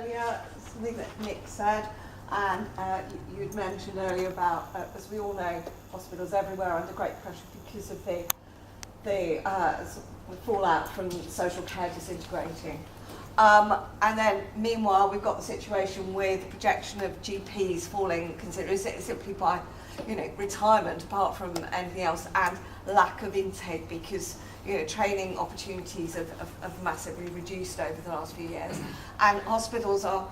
earlier, something that Nick said, and you'd mentioned earlier about, as we all know, hospitals everywhere are under great pressure because of the fallout from social care disintegrating. And then, meanwhile, we've got the situation with the projection of GPs falling considerably simply by, retirement, apart from anything else, and lack of intake because, training opportunities have massively reduced over the last few years. And hospitals are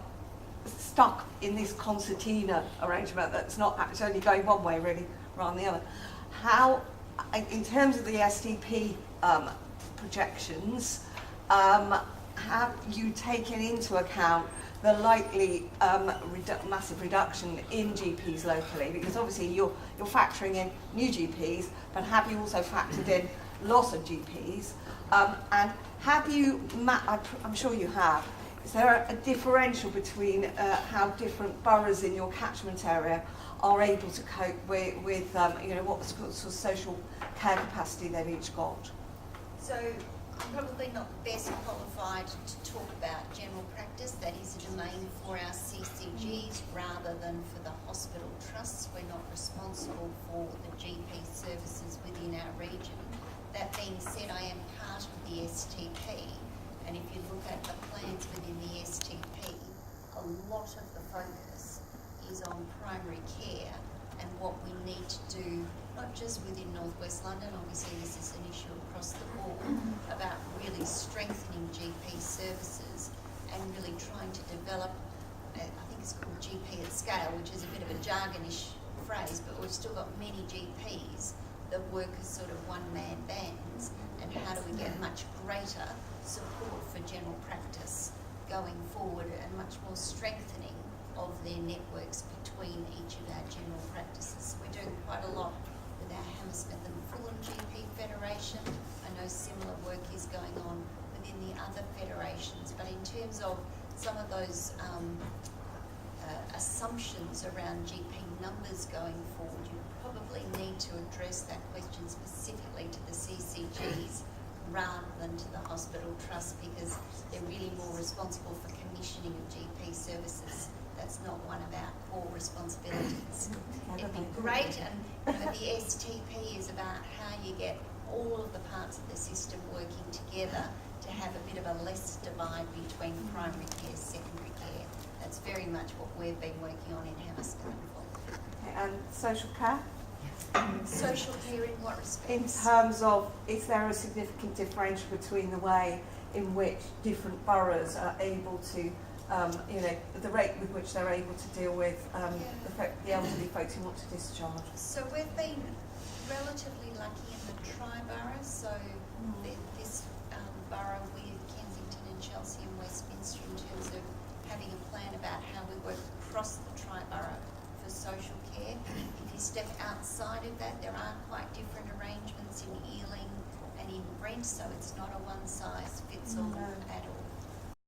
stuck in this concertina arrangement that's it's only going one way, really, rather than the other. How, in terms of the STP projections, have you taken into account the likely massive reduction in GPs locally? Because obviously you're factoring in new GPs, but have you also factored in loss of GPs? And have you, I'm sure you have, is there a differential between how different boroughs in your catchment area are able to cope with what sort of social care capacity they've each got? So I'm probably not the best qualified to talk about general practice. That is a domain for our CCGs rather than for the hospital trusts. We're not responsible for the GP services within our region. That being said, I am part of the STP, and if you look at the plans within the STP, a lot of the focus is on primary care and what we need to do, not just within North West London, obviously this is an issue across the board, about really strengthening GP services and really trying to develop, I think it's called GP at scale, which is a bit of a jargonish phrase, but we've still got many GPs that work as sort of one-man bands, and how do we get much greater support for general practice going forward and much more strengthening of their networks between each of our general practices. We're doing quite a lot with our Hammersmith and Fulham GP Federation. I know similar work is going on within the other federations, but in terms of some of those assumptions around GP numbers going forward, you probably need to address that question specifically to the CCGs rather than to the hospital trust, because they're really more responsible for commissioning of GP services. That's not one of our core responsibilities. It'd be great, and the STP is about how you get all of the parts of the system working together to have a bit of a less divide between primary care, secondary care. That's very much what we've been working on in Hammersmith and Fulham. Okay, and social care? Social care in what respect? In terms of, is there a significant differential between the way in which different boroughs are able to, the rate with which they're able to deal with the elderly folks who want to discharge? So we've been relatively lucky in the tri-boroughs. So this borough with Kensington and Chelsea and Westminster in terms of having a plan about how we work across the tri-borough for social care. If you step outside of that, there are quite different arrangements in Ealing and in Brent, so it's not a one-size-fits-all at all.